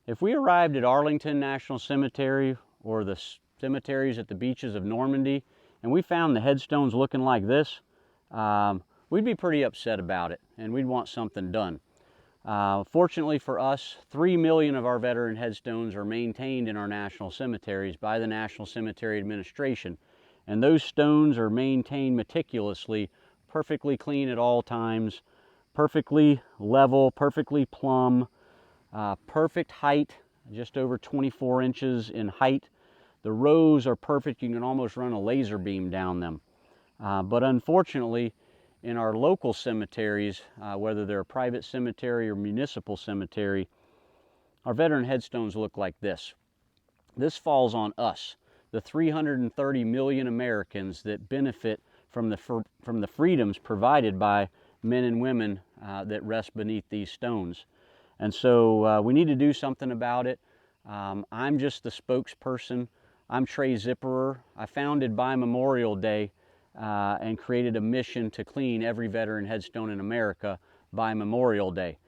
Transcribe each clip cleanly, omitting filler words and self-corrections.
If we arrived at Arlington National Cemetery or the cemeteries at the beaches of Normandy and we found the headstones looking like this, we'd be pretty upset about it and we'd want something done. Fortunately for us, 3 million of our veteran headstones are maintained in our national cemeteries by the National Cemetery Administration. And those stones are maintained meticulously, perfectly clean at all times, perfectly level, perfectly plumb, perfect height, just over 24 inches in height. The rows are perfect. You can almost run a laser beam down them. But unfortunately, in our local cemeteries, whether they're a private cemetery or municipal cemetery, our veteran headstones look like this. This falls on us, the 330 million Americans that benefit from the freedoms provided by men and women that rest beneath these stones. And so we need to do something about it. I'm just the spokesperson. I'm Trae Zipperer. I founded By Memorial Day and created a mission to clean every veteran headstone in America by Memorial Day.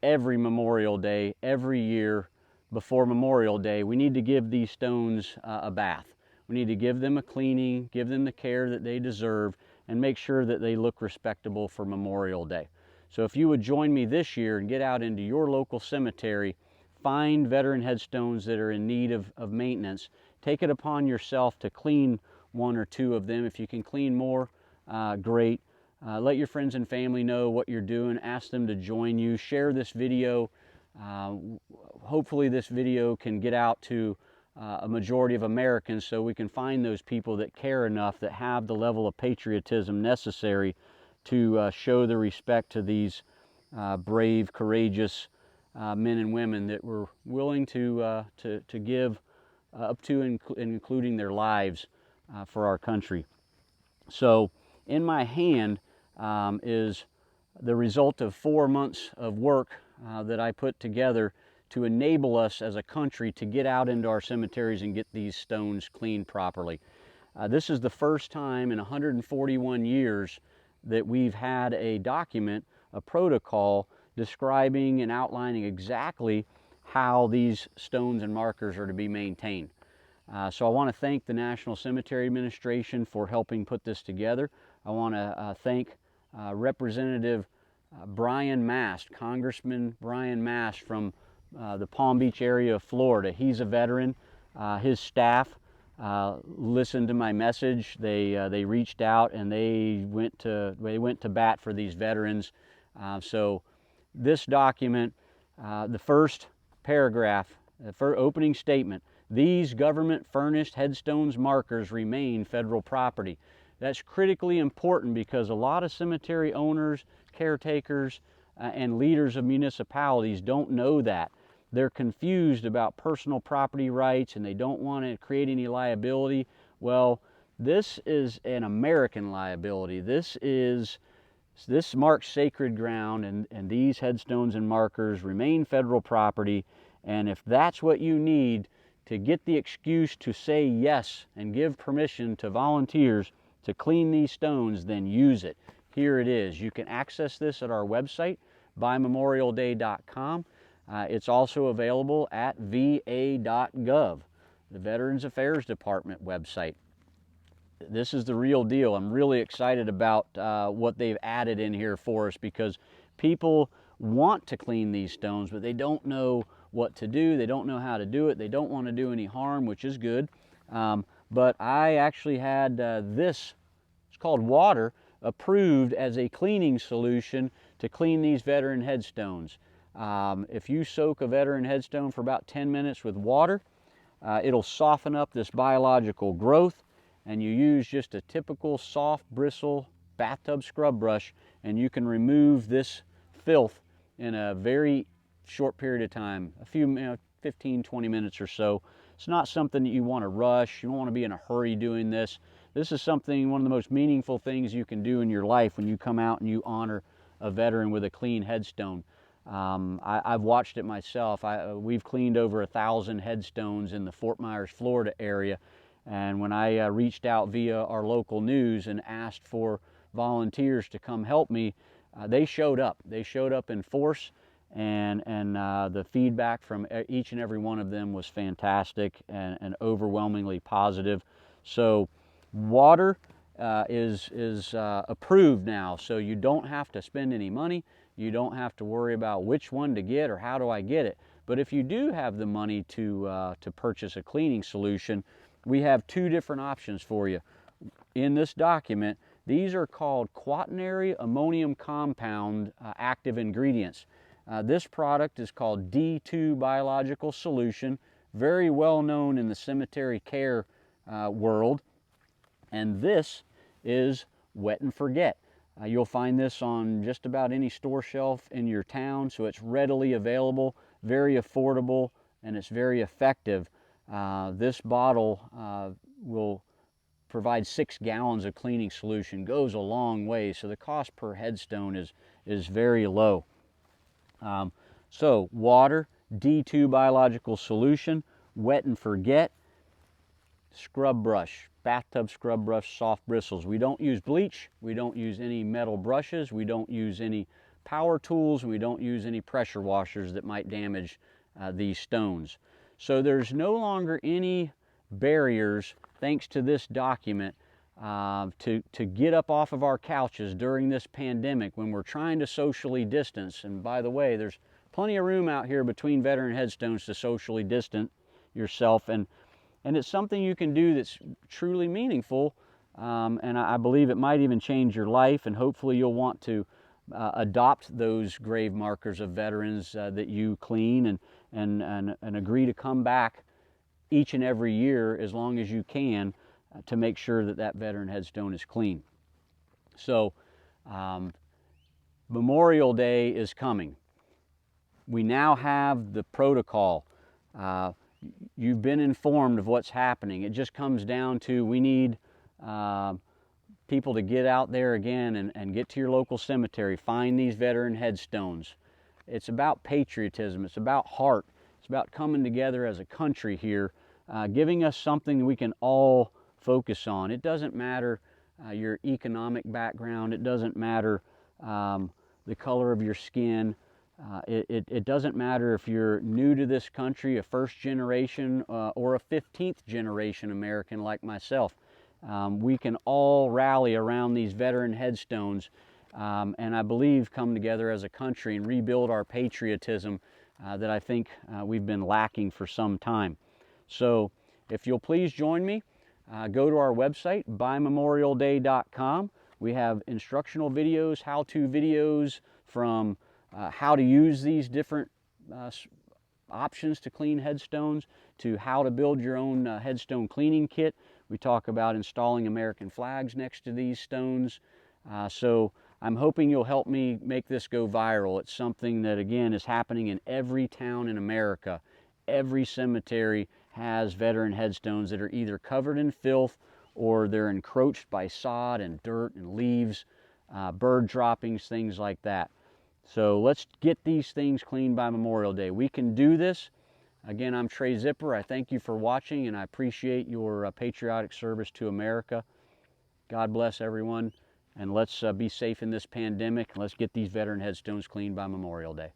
Every Memorial Day, every year before Memorial Day, we need to give these stones a bath. We need to give them a cleaning, give them the care that they deserve, and make sure that they look respectable for Memorial Day. So if you would join me this year and get out into your local cemetery, find veteran headstones that are in need of maintenance, take it upon yourself to clean one or two of them. If you can clean more, great. Let your friends and family know what you're doing. Ask them to join you. Share this video. Hopefully this video can get out to a majority of Americans so we can find those people that care enough, that have the level of patriotism necessary to show the respect to these brave, courageous men and women that were willing to give up to and including their lives for our country. So in my hand is the result of 4 months of work that I put together to enable us as a country to get out into our cemeteries and get these stones cleaned properly. This is the first time in 141 years that we've had a document, a protocol, describing and outlining exactly how these stones and markers are to be maintained. So I want to thank the National Cemetery Administration for helping put this together. I want to thank Representative Brian Mast, Congressman Brian Mast from the Palm Beach area of Florida. He's a veteran. His staff listened to my message. They reached out and they went to bat for these veterans. So this document, the first paragraph, the first opening statement, these government furnished headstones markers remain federal property. That's critically important because a lot of cemetery owners, caretakers, and leaders of municipalities don't know that. They're confused about personal property rights and they don't want to create any liability. Well, this is an American liability. This marks sacred ground, and these headstones and markers remain federal property. And if that's what you need to get the excuse to say yes and give permission to volunteers to clean these stones, then use it. Here it is. You can access this at our website, bymemorialday.com. It's also available at va.gov, the Veterans Affairs Department website. This is the real deal. I'm really excited about what they've added in here for us because people want to clean these stones, but they don't know what to do. They don't know how to do it. They don't want to do any harm, which is good. But I actually had this, it's called water, approved as a cleaning solution to clean these veteran headstones. If you soak a veteran headstone for about 10 minutes with water, it'll soften up this biological growth, and you use just a typical soft bristle bathtub scrub brush and you can remove this filth in a very short period of time, a few 15, 20 minutes or so. It's not something that you want to rush. You don't want to be in a hurry doing this. This is something, one of the most meaningful things you can do in your life when you come out and you honor a veteran with a clean headstone. I've watched it myself. We've cleaned over 1,000 headstones in the Fort Myers, Florida area. And when I reached out via our local news and asked for volunteers to come help me, they showed up. They showed up in force, and the feedback from each and every one of them was fantastic and overwhelmingly positive. So water is approved now, so you don't have to spend any money. You don't have to worry about which one to get or how do I get it. But if you do have the money to purchase a cleaning solution, we have two different options for you. In this document, these are called quaternary ammonium compound active ingredients. This product is called D2 Biological Solution, very well known in the cemetery care world. And this is Wet and Forget. You'll find this on just about any store shelf in your town, so it's readily available, very affordable, and it's very effective. This bottle will provide 6 gallons of cleaning solution, goes a long way, so the cost per headstone is very low. So water, D2 Biological Solution, Wet and Forget, scrub brush, bathtub scrub brush, soft bristles. We don't use bleach, we don't use any metal brushes, we don't use any power tools, we don't use any pressure washers that might damage these stones. So there's no longer any barriers, thanks to this document, to get up off of our couches during this pandemic when we're trying to socially distance. And by the way, there's plenty of room out here between veteran headstones to socially distance yourself, and it's something you can do that's truly meaningful, and I believe it might even change your life, and hopefully you'll want to adopt those grave markers of veterans that you clean, and agree to come back each and every year as long as you can to make sure that that veteran headstone is clean. So Memorial Day is coming. We now have the protocol. You've been informed of what's happening. It just comes down to, we need people to get out there again and get to your local cemetery, find these veteran headstones. It's about patriotism, it's about heart, it's about coming together as a country here, giving us something we can all focus on. It doesn't matter your economic background, it doesn't matter the color of your skin. It doesn't matter if you're new to this country, a first generation or a 15th generation American like myself. We can all rally around these veteran headstones and I believe come together as a country and rebuild our patriotism that I think we've been lacking for some time. So if you'll please join me, go to our website, bymemorialday.com. We have instructional videos, how-to videos from how to use these different options to clean headstones, to how to build your own headstone cleaning kit. We talk about installing American flags next to these stones. So I'm hoping you'll help me make this go viral. It's something that, again, is happening in every town in America. Every cemetery has veteran headstones that are either covered in filth or they're encroached by sod and dirt and leaves, bird droppings, things like that. So let's get these things cleaned by Memorial Day. We can do this. Again, I'm Trae Zipperer. I thank you for watching, and I appreciate your patriotic service to America. God bless everyone, and let's be safe in this pandemic. Let's get these veteran headstones cleaned by Memorial Day.